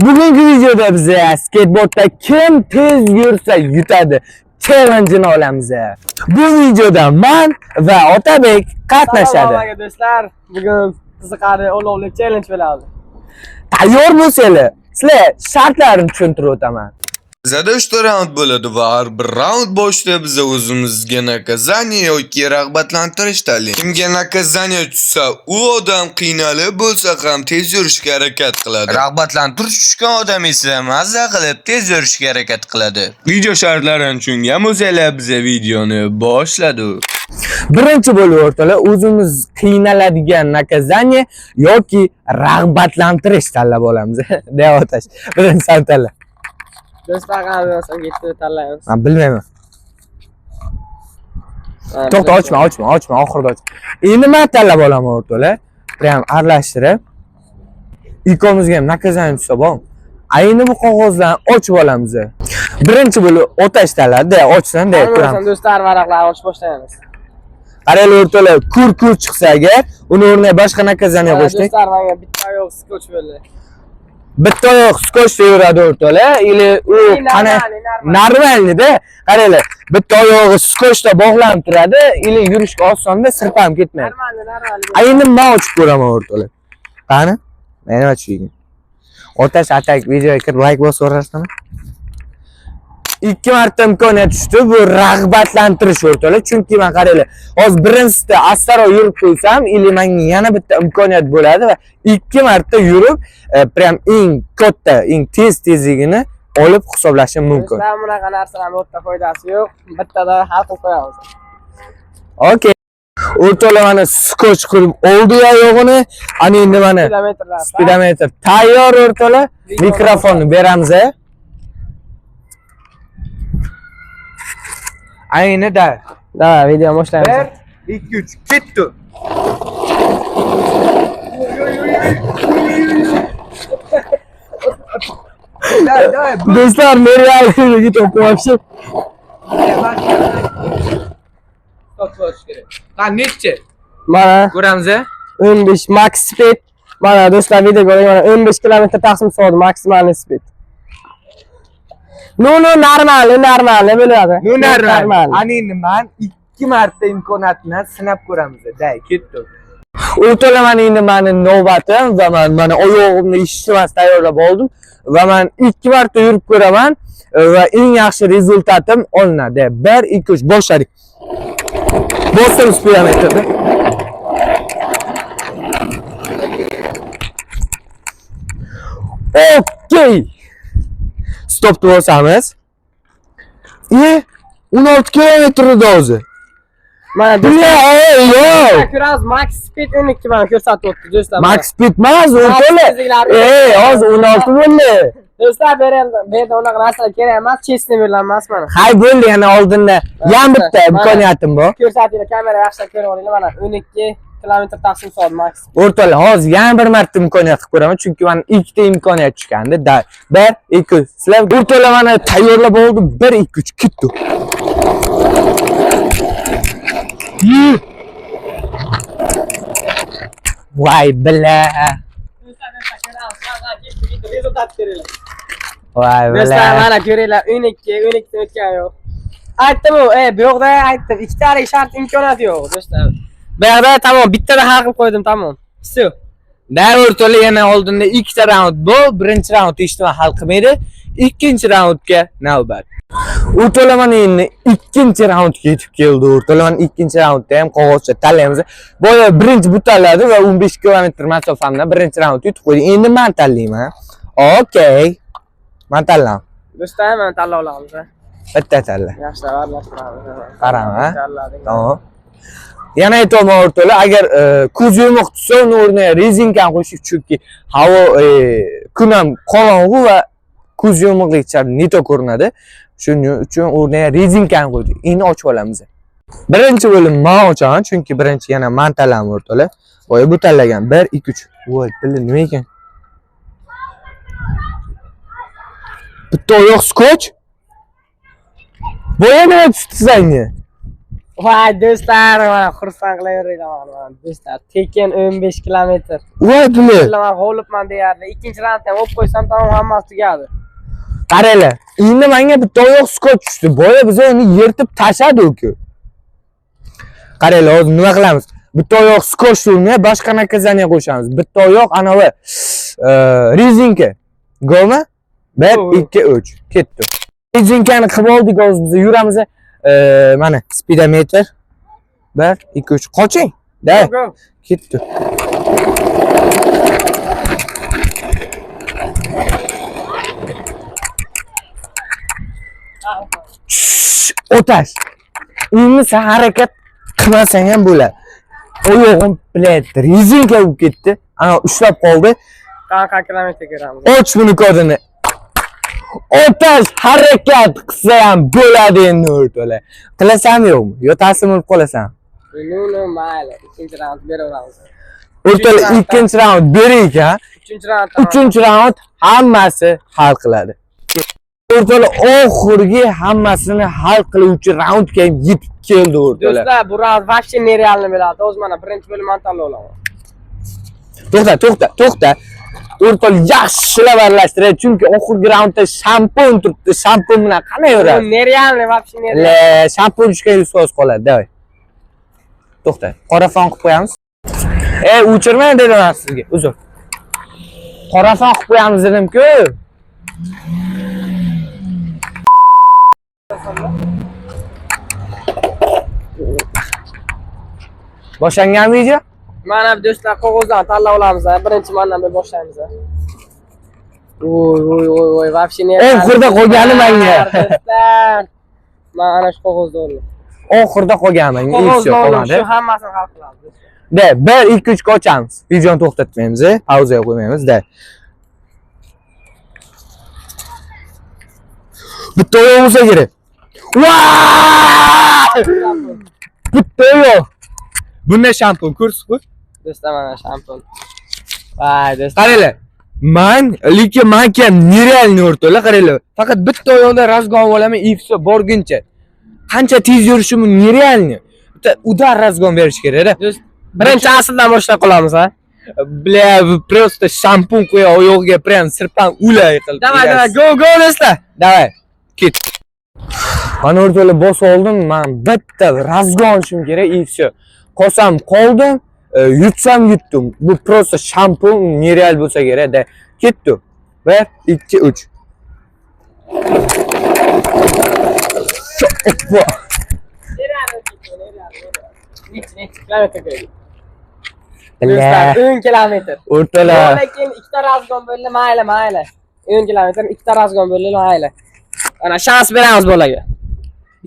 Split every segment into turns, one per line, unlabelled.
Bugungi videoda biz skateboardda kim tez yursa yutadi challenge'ini olamiz. Bu videoda men va Otabek qatnashadi.
Assalomu do'stlar. Bugun qiziqarli olovli challenge bo'ladi.
Tayyor bo'lsanglar, sizlar shartlarini tushuntirib o'taman.
Bizada 3 ta raund bo'ladi va har bir raund boshida biz o'zimizga nakazaniya yoki rag'batlantirish tanlaymiz. Kimga nakazaniya tushsa, u odam qiynalib bo'lsa ham tez yurishga harakat qiladi. Rag'batlantirish tushgan odam esa mazza qilib tez yurishga harakat qiladi. Video shartlarini tushungan bo'lsanglar, biz videoni boshladik.
Birinchi bo'lib o'rtalar o'zimiz qiynaladigan nakazaniya yoki rag'batlantirish tanlab olamiz. Devotash. Birinchi tanla.
Do'stlar qanday yetti tanlaymiz.
Men bilmayman. To'xta, ochma, oxirida och. Endi men tanlab olaman o'rtalar. Prям aralashtirib. Ikkomizga ham nakazaniya tushsa bo'm. Ayni bu qog'ozlarni ochib olamiz. Birinchi bo'lib otash tanladi, ochsan deb turamiz.
Do'stlar varaqlarni ochib boshlaymiz.
Qaranglar o'rtalar, kur chiqsa agar, uni o'rniga boshqa nakazaniya qo'shdik.
Do'stlar, menga bitta oyoq skoch bo'ldi.
Bitta oyoq skochda yuradi o'rtalar, ili u qana normalda, qaranglar, bitta oyog'i skochda bog'lanib turadi, ili yurishga osonda sirpanib ketmaydi.
Normal.
Endi men ochib ko'raman o'rtalar. Qani? Mana oching. Otash atak videoga kirib like bosib o'rasizmi? 2 marta imkoniyat tushdi, bu rag'batlantirish o'rtalar. Chunki men qaranglar, hozir birinchisida astarroq yurib qo'ysam, ili menga yana bitta imkoniyat bo'ladi va 2 marta yurib, prям eng katta, eng tezligini olib hisoblashim mumkin.
Do'stlar, bunaqa narsalarning o'ta foydasi yo'q. Bittada hal qilib qo'yamiz.
Okay. O'rtalar mana skoch qilib oldi oyog'ini, ana endi mana speedometer tayyor o'rtalar. Mikrofonni beramiz. Ayni da.
Davay, video boshlaymiz.
1 2 3 ketdi. Do'stlar, men reallikga to'xtayapti.
To'xtash kerak.
Qani nechchi?
Mana
Ko'ramiz.
15 max speed. Mana do'stlar, video ko'ring, mana 15 km taqsim soat maksimal speed. No, normal bo'ladi.
Normal. Ani endi men 2 marta imkoniyatni sinab ko'ramiz. Day, ketdi. O'rtalar mana endi meni navbatim va men mana oyog'imni ishchimas tayyorlab oldim va men 2 marta yurib ko'raman va eng yaxshi rezultatim olinadi. 1 2 3 boshladik. Bosdim speedometrni. Okay. Stopni bosamiz. 16 kilometrda o'zi.
Mana
yo'q.
ko'ramiz, max speed 12 mana ko'rsatyapti do'stlar.
Max speed emas, o'rtalar. Hozir 16 bo'ldi.
Do'stlar, bu yerda unaqa narsalar kerak emas, chestni emas mana.
Hay bo'ldi, yana oldinda ham bitta imkoniyatim bor.
Ko'rsatinglar, kamera yaxshilab ko'rib olinglar, mana 12 km taqsim soat max.
O'rtalar, hozir yana bir marta imkoniyat qilib ko'raman, chunki men 2 ta imkoniyat tushgandi. 1 2 sizlar o'rtalar mana tayyorlab oldim. 1 2 3 ketdi. Voy billa. Voy
Do'stlar,
billa.
mana ko'ringlar, 12 o'tgan yo'q. Aytdim-ku, bu yoqda aytdim, 2 talik shart imkoniyat yo'q, do'stlar. Bu yerda tamom, bittada hal qilib qo'ydim, tamom. Все.
Da o'rtalar yana oldinda 2 ta raund bu. Birinchi raund hech nima hal qilmaydi. Ikkinchi raundga navbat. O'rtalar mana endi ikkinchi raundga yetib keldi. O'rtalar mana ikkinchi raundda ham qog'ozcha tanlaymiz. Boya birinchi bu tanladi va 15 km masofamdan birinchi raund yutib qo'ydi. Endi men tanlayman. Okay. Men tanlayman.
Do'stlar, men tanlab olamiz.
Bitta tanla.
Yaxshilab aralashtiramiz.
Qarama. Tamam. Yana aytaman o'rtalar, agar ko'z yumuq tutsa, uni o'rniga rezinkani qo'shib, chunki havo kun ham qorong'u va ko'z yumuqlikcha neto ko'rinadi. Shuning uchun o'rniga rezinkani qo'ydik. Endi ochib olamiz. Birinchi bo'lim men ochaman, chunki birinchi yana men tanladim o'rtalar. Boya bu tanlagan 1 2 3. Voy, bildi nima ekan? Bitta oyoq skoch. Boya nima tutdi senga?
Vay do'stlar, mana xursand qilaveringlar mana do'stlar. Tekin 15 kilometr.
Voy buni.
Men g'olibman deyarli. Ikkinchi raundda ham o'p qo'ysam tamom hammasi tugadi.
Qaranglar. Endi menga bitta oyoq skot tushdi. Boya biz uni yirtib tashladi-ku. Qaranglar, hozir nima qilamiz? Bitta oyoq skot shuni boshqa nakazaniya qo'shamiz. Bitta oyoq anavi rezinka. Go'mi? 1 2 3 ketdi. Rezinkani qilib oldik hozir biz yuramiz. Mana speedometer 1 2 3 qoching. Da. Ketdi. O'tash. Endi sen harakat qilmasang ham bo'ladi. Oyog'im bilet rezinka bo'lib ketdi. Ana ushlab qoldi.
Qanaqa kilometr kiramiz?
Och buni kodini. O'tash harakat qilsa ham bo'ladi endi o'rtoqlar. Qilasanmi yo'qmi? Yo taslim bo'lib qolasan.
Nuni mayli. Ikkinchi raund beraveramiz.
O'rtoqlar ikkinchi raund beraylik ha.
Uchinchi raund.
Uchinchi raund hammasi hal qiladi. O'rtoqlar oxirgi hammasini hal qiluvchi raundga yetib keldi o'rtoqlar.
Do'stlar, bu raund вообще nerealni bo'ladi. O'z mana birinchi bo'limni tanlab olaman.
To'xta. O'rtoqlar yaxshilab aralashtiradi chunki oxirgi raundda shampun turibdi. Shampun bilan qanday yuradi?
Bu nerealni вообще nereal.
Shampun tushgan yuz so'z qoladi, davay. To'xta. Qora fon qilib qo'yamiz. O'chirmang dedim sizga. Uzr. Qora fon qilib qo'yamiz dedim-ku. Boshlangan video?
Mana do'stlar qog'ozdan tanlab olamiz. Birinchi mandan boshlaymiz. Voy, вообще nereal.
Oxirda qolgani menga.
Do'stlar. Mana shu qog'ozda oldim.
Oxirda qolganman.
Qog'ozda oldim. Shu hammasini hal qilamiz.
Da 1 2 3 ga ochamiz. Videoni to'xtatmaymiz, pauzaga qo'ymaymiz, da. Bitta oyoq bo'lsa kerak. Bitta oyoq. Bunda shampun ko'rsatib.
Do'stlar mana shampun. Vay do'stlar.
Qaranglar. Lekin men ham nerealni o'rtoqlar, qaranglar. Faqat bitta oyoqda razgon olaman, и всё, borguncha. Qancha tez yurishim nerealni. Bitta udar razgon berish kerak-da.
Birinchi asldan boshlab qolamiz, ha?
Bля, просто shampun qo'ya oyog'iga prям sirpan ulay qilib.
Давай, go do'stlar.
Давай. Ket. Mana o'rtoqlar bos oldim, men bitta razgon olishim kerak, и всё. Qolsam qoldim, yutsam yutdim. Bu просто shampun nereal bo'lsa kerak-da. Ketdi. 1 2 3.
Do'stlar 10 kilometr.
O'rtoqlar.
Lekin ikkita razgon bo'ldi, mayli. 10 kilometr ikkita razgon bo'ldi, mayli. Ana shans beramiz bolaga.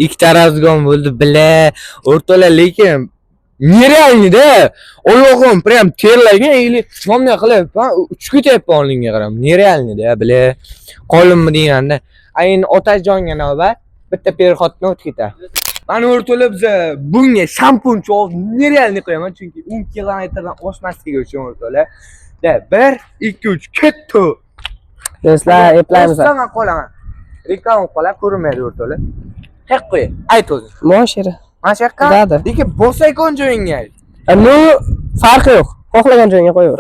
Ikkita razgon bo'ldi, bile. O'rtoqlar, lekin nerealni-da. Oyog'im prям terlagan, или nomna qilib, uchib ketyapman oldinga qarab. Nerealni-da, bile. Qo'limni deganda, ayin Otajonga navbat bitta perxotni o'tib ketadi. Mana o'rtoqlar biz bunga shampun cho'q nerealni qo'yaman, chunki 10 kilometrdan oshmasligi uchun o'rtoqlar. Da 1 2 3 ketdi.
Do'stlar, eplaymiz.
O'zim qolaman. Reklama qilib ko'rinmaydi o'rtoqlar. Haq qo'y. Ayt o'zing.
Moshira.
Mana shu yoqqa. Lekin bosayqon joyingga.
No, farqi yo'q. Xohlagan joyingga qo'yaver.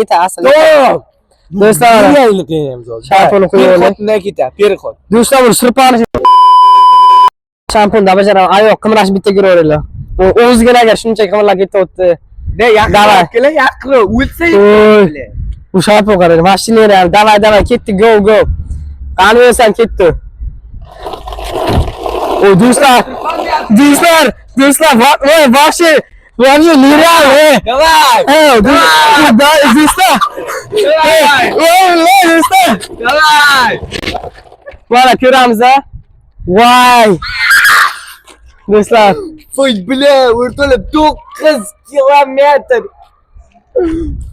Yeta asl. Do'stlar,
nerealni qilamiz hozir.
shampun qo'yib
Perxotdan ketadi, perxot.
Do'stlar, bu sirpani shampunda bajaraman. Ayoq qimrash bitta ko'raveringlar. U o'zigina agar shunchaki qimirlab ketyapti.
Davay. Kelar yaqin o'lsa
bile. Bu shampun qarang, mashinani ham davay ketdi, go. Qani o'san ketdi. O do'stlar, voy вообще nereal,
Davay.
do'stlar.
Davay.
Mana ko'ramiz a. Voy. Do'stlar,
Voy bile, o'rtoqlar 9 kilometr.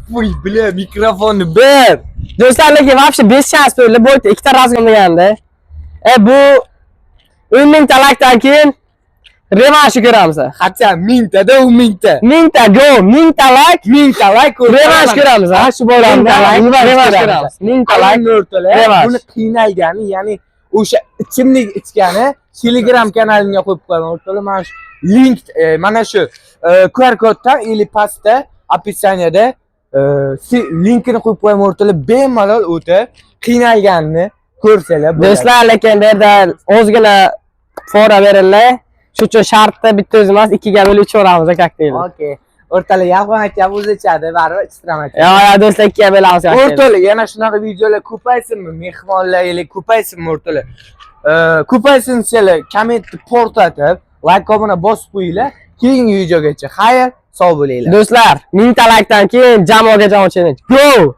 Voy bile, mikrofonni ber.
do'stlar, lekin вообще 5 chans bo'ldi. Bu ikkita razgon deganda. Bu 10 ming talakdan keyin Revanshi ko'ramiz.
Qachon 1000tada u 1000ta.
1000ta go, 1000ta like,
1000ta like
revansh ko'ramiz. Ha, shu bo'lamda revansh ko'ramiz. 1000ta like, revansh.
Buni qiynalgani, ya'ni o'sha ichimlik ichgani Telegram kanalimga qo'yib qo'yaman. O'rtoqlar, mana shu link, mana shu QR koddan ili pastda описаниеda linkini qo'yib qo'yaman. O'rtoqlar, bemalol o'tib qiynalganini ko'rsanglar bo'ladi.
Do'stlar, lekin bu yerda o'zgina fora beriladi. Shuning uchun shartda bitta o'zi emas, 2 ga bo'lib ichaveramiz kokteyl.
Okey. O'rtoqlar, yolg'on aka o'zi ichadi, baribir ichiraman.
Yo, do'stlar, 2 ga bo'lamiz.
O'rtoqlar, yana shunaqa videolar ko'paysinmi? Mehmonlarga ko'paysinmi o'rtoqlar? Ko'paysin sizlar kommentni portlatib, like obuna bosib qo'yinglar. Keyingi videogacha xayr, sog' bo'linglar.
Do'stlar, 1000 ta likedan keyin jamoaga jamoa challenge. Go!